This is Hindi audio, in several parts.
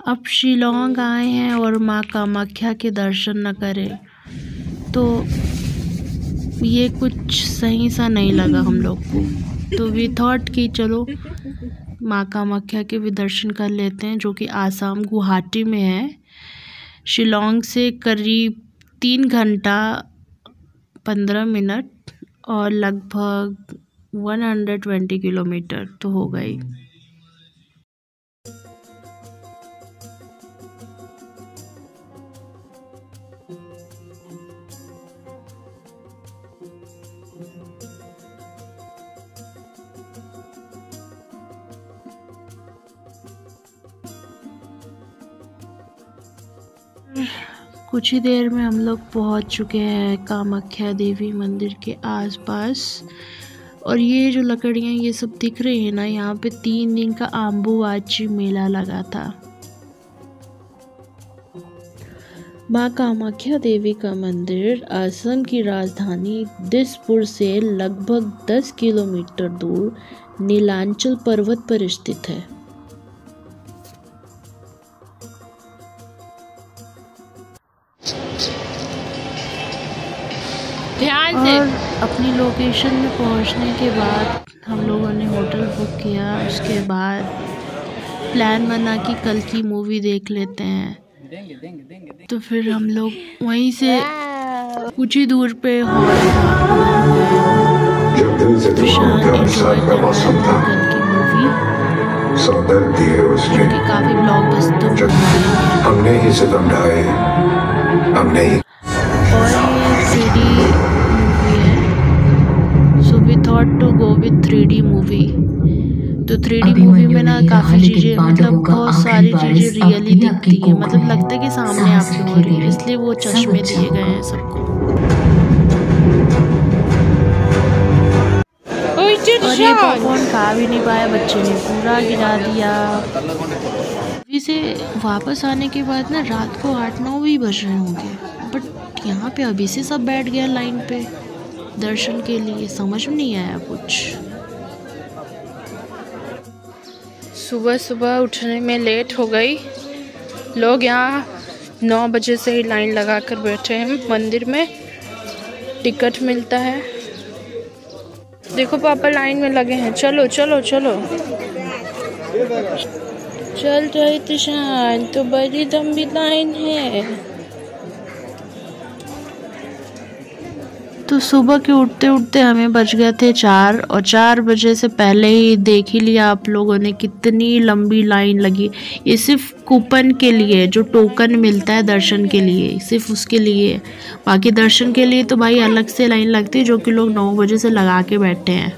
अब शिलोंग आए हैं और माँ कामाख्या के दर्शन न करें तो ये कुछ सही सा नहीं लगा हम लोग को। तो वी थॉट कि चलो माँ कामाख्या के भी दर्शन कर लेते हैं, जो कि आसाम गुवाहाटी में है। शिलोंग से करीब 3 घंटा 15 मिनट और लगभग 120 किलोमीटर तो हो गई। कुछ ही देर में हम लोग पहुंच चुके हैं कामाख्या देवी मंदिर के आसपास। और ये जो लकड़ियाँ ये सब दिख रही है ना, यहाँ पे 3 दिन का आम्बुवाची मेला लगा था। माँ कामाख्या देवी का मंदिर असम की राजधानी दिसपुर से लगभग 10 किलोमीटर दूर नीलांचल पर्वत पर स्थित है। और अपनी लोकेशन में पहुंचने के बाद हम लोगों ने होटल बुक किया। उसके बाद प्लान बना कि कल की मूवी देख लेते हैं। तो फिर हम लोग वहीं से कुछ ही दूर पे हॉल था, कल की मूवी क्योंकि काफी ब्लॉकबस्टर हमने ही सितम ढाए, हमने ही। और ये 3D मूवी है, so we thought to go with 3D movie. तो 3D मूवी में ना काफ़ी चीज़ें, मतलब बहुत सारी चीज़ें रियली दिखती हैं, मतलब लगता है कि सामने आपके हो रही है, इसलिए वो चश्मे दिए गए हैं सबको। और ये पॉपकॉर्न खा भी नहीं पाया बच्चे ने, पूरा गिरा दिया। इसे वापस आने के बाद ना रात को 8-9 भी बज रहे होंगे, बट यहाँ पे अभी से सब बैठ गया लाइन पे दर्शन के लिए। समझ में नहीं आया कुछ। सुबह सुबह उठने में लेट हो गई। लोग यहाँ 9 बजे से ही लाइन लगा कर बैठे हैं मंदिर में। टिकट मिलता है। देखो पापा लाइन में लगे हैं, चलो चलो चलो। चल रही तिशान, तो बड़ी लंबी लाइन है। तो सुबह के उठते उठते हमें बज गए थे 4, और 4 बजे से पहले ही देख ही लिया आप लोगों ने कितनी लंबी लाइन लगी। ये सिर्फ कूपन के लिए, जो टोकन मिलता है दर्शन के लिए, सिर्फ उसके लिए। बाकी दर्शन के लिए तो भाई अलग से लाइन लगती है, जो कि लोग 9 बजे से लगा के बैठे हैं।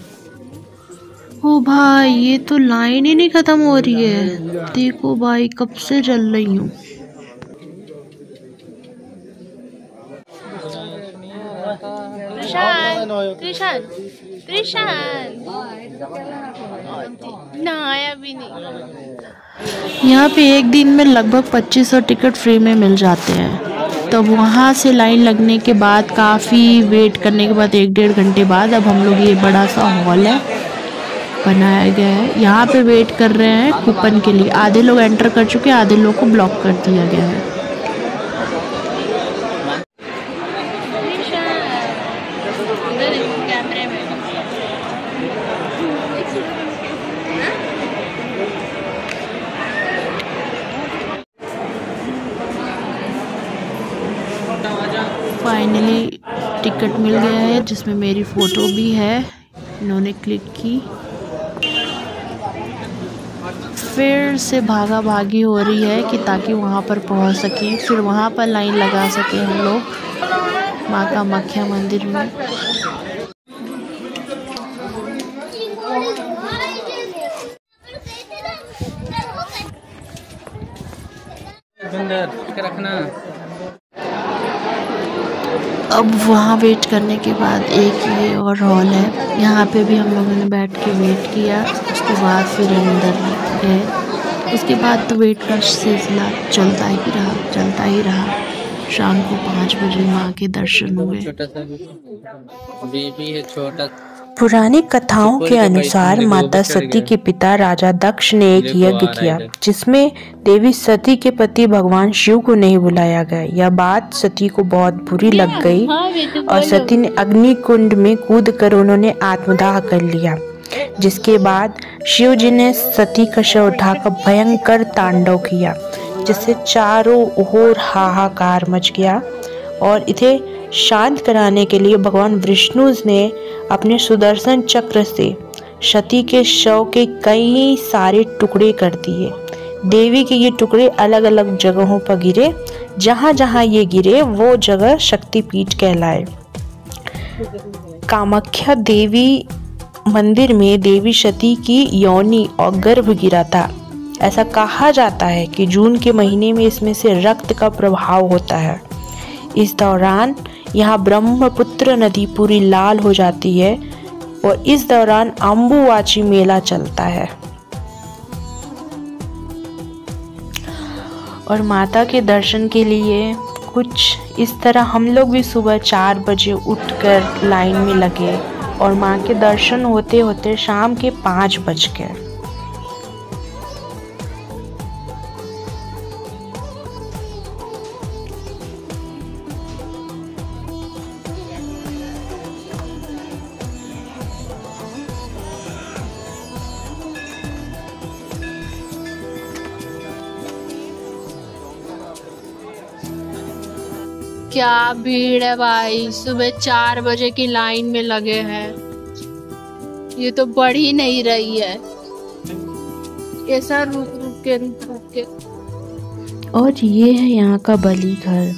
ओ भाई, ये तो लाइन ही नहीं खत्म हो रही है। देखो भाई, कब से चल रही हूँ। नहाया भी नहीं। यहाँ पे एक दिन में लगभग 2500 टिकट फ्री में मिल जाते हैं। तब वहाँ से लाइन लगने के बाद काफ़ी वेट करने के बाद 1-1.5 घंटे बाद अब हम लोग, ये बड़ा सा हॉल है बनाया गया है, यहाँ पे वेट कर रहे हैं कूपन के लिए। आधे लोग एंटर कर चुके हैं, आधे लोग को ब्लॉक कर दिया गया है। फाइनली टिकट मिल गया है, जिसमें मेरी फ़ोटो भी है। इन्होंने क्लिक की। फिर से भागा भागी हो रही है कि ताकि वहाँ पर पहुँच सकें, फिर वहाँ पर लाइन लगा सकें हम लोग माँ कामाख्या मंदिर में। अब वहाँ वेट करने के बाद एक ये और हॉल है, यहाँ पे भी हम लोगों ने बैठ के वेट किया। उसके बाद फिर अंदर गए। उसके बाद तो वेट का सिलसिला चलता ही रहा। शाम को 5 बजे माँ के दर्शन हुए। छोटा सा बेबी है, छोटा पुरानी कथाओं के अनुसार माता सती के पिता राजा दक्ष ने एक यज्ञ किया जिसमें देवी सती के पति भगवान शिव को नहीं बुलाया गया। यह बात सती को बहुत बुरी लग गई और सती ने अग्नि कुंड में कूदकर उन्होंने आत्मदाह कर लिया, जिसके बाद शिव जी ने सती का शव उठाकर भयंकर तांडव किया, जिससे चारों ओर हाहाकार मच गया। और इसे शांत कराने के लिए भगवान विष्णु ने अपने सुदर्शन चक्र से सती के शव के कई सारे टुकड़े कर दिए। देवी के ये टुकड़े अलग अलग जगहों पर गिरे, जहां जहां ये गिरे वो जगह शक्तिपीठ कहलाए। कामाख्या देवी मंदिर में देवी सती की योनि और गर्भ गिरा था। ऐसा कहा जाता है कि जून के महीने में इसमें से रक्त का प्रभाव होता है। इस दौरान यहाँ ब्रह्मपुत्र नदी पूरी लाल हो जाती है और इस दौरान अम्बुवाची मेला चलता है। और माता के दर्शन के लिए कुछ इस तरह हम लोग भी सुबह 4 बजे उठकर लाइन में लगे और माँ के दर्शन होते होते शाम के 5 बज गए। क्या भीड़ है भाई, सुबह 4 बजे की लाइन में लगे हैं। ये तो बढ़ ही नहीं रही है, ऐसा रुक के। और ये है यहाँ का बलि घर।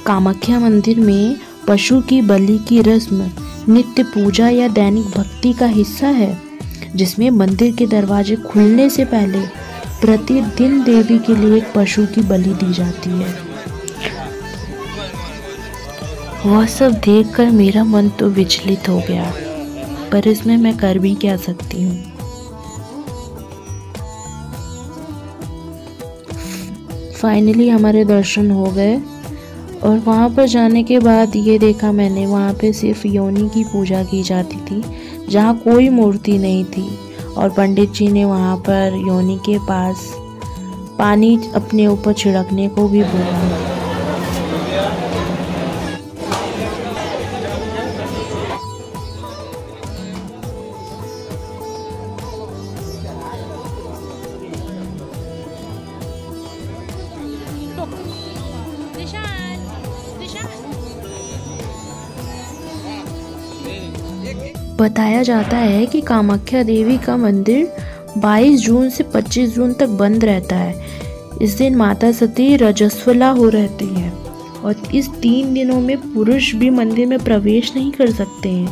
कामाख्या मंदिर में पशु की बलि की रस्म नित्य पूजा या दैनिक भक्ति का हिस्सा है, जिसमें मंदिर के दरवाजे खुलने से पहले प्रतिदिन देवी के लिए एक पशु की बलि दी जाती है। वह सब देखकर मेरा मन तो विचलित हो गया, पर इसमें मैं कर भी क्या सकती हूँ। फाइनली हमारे दर्शन हो गए और वहाँ पर जाने के बाद ये देखा मैंने, वहाँ पे सिर्फ योनि की पूजा की जाती थी, जहाँ कोई मूर्ति नहीं थी। और पंडित जी ने वहाँ पर योनि के पास पानी अपने ऊपर छिड़कने को भी बोला। बताया जाता है कि कामाख्या देवी का मंदिर 22 जून से 25 जून तक बंद रहता है। इस दिन माता सती रजस्वला हो रहती हैं और इस 3 दिनों में पुरुष भी मंदिर में प्रवेश नहीं कर सकते हैं।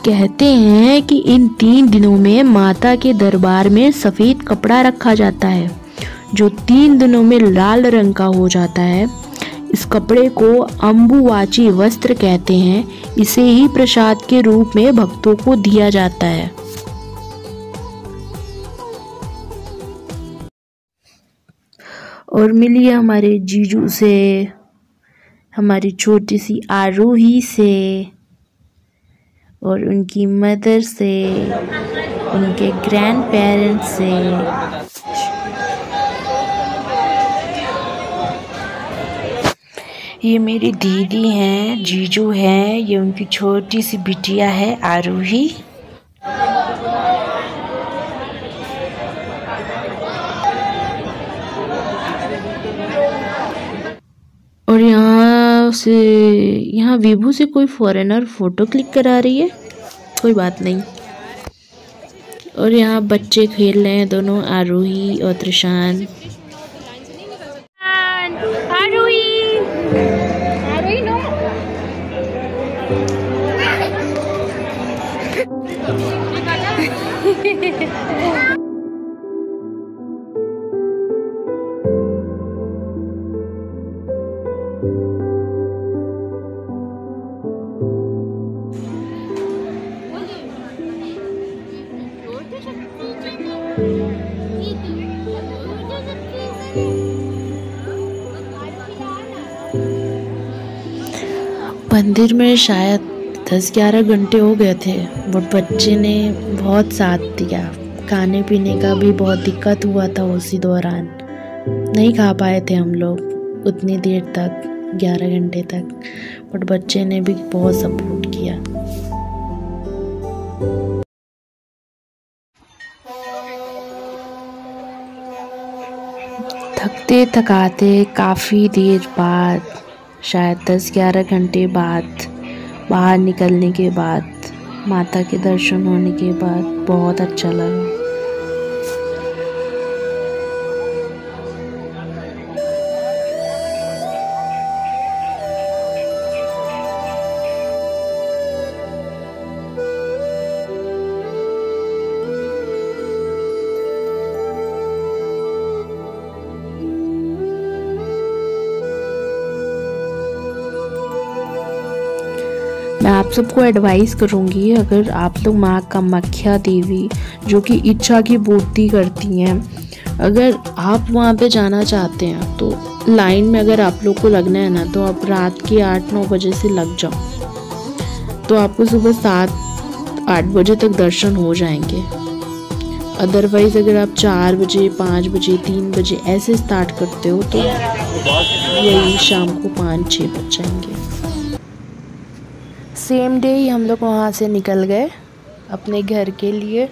कहते हैं कि इन 3 दिनों में माता के दरबार में सफ़ेद कपड़ा रखा जाता है, जो 3 दिनों में लाल रंग का हो जाता है। इस कपड़े को अम्बुवाची वस्त्र कहते हैं। इसे ही प्रसाद के रूप में भक्तों को दिया जाता है। और मिलिए हमारे जीजू से, हमारी छोटी सी आरोही से और उनकी मदर से, उनके ग्रैंड पेरेंट्स से। ये मेरी दीदी हैं, जीजू हैं, ये उनकी छोटी सी बिटिया है आरोही। और यहाँ विभू से कोई फॉरेनर फोटो क्लिक करा रही है, कोई बात नहीं। और यहाँ बच्चे खेल रहे हैं दोनों, आरोही और त्रिशान। मंदिर में शायद 10-11 घंटे हो गए थे, बट बच्चे ने बहुत साथ दिया। खाने पीने का भी बहुत दिक्कत हुआ था, उसी दौरान नहीं खा पाए थे हम लोग उतनी देर तक, 11 घंटे तक, बट बच्चे ने भी बहुत सपोर्ट किया। थकते थकाते काफ़ी देर बाद, शायद 10-11 घंटे बाद, बाहर निकलने के बाद, माता के दर्शन होने के बाद बहुत अच्छा लगा। मैं आप सबको एडवाइस करूँगी, अगर आप लोग माँ कामाख्या देवी जो कि इच्छा की पूर्ति करती हैं, अगर आप वहाँ पे जाना चाहते हैं तो लाइन में अगर आप लोग को लगना है ना, तो आप रात के 8-9 बजे से लग जाओ, तो आपको सुबह 7-8 बजे तक दर्शन हो जाएंगे। अदरवाइज़ अगर आप 4 बजे, 5 बजे, 3 बजे ऐसे स्टार्ट करते हो तो यही शाम को 5-6 बज जाएंगे। सेम डे ही हम लोग वहाँ से निकल गए अपने घर के लिए।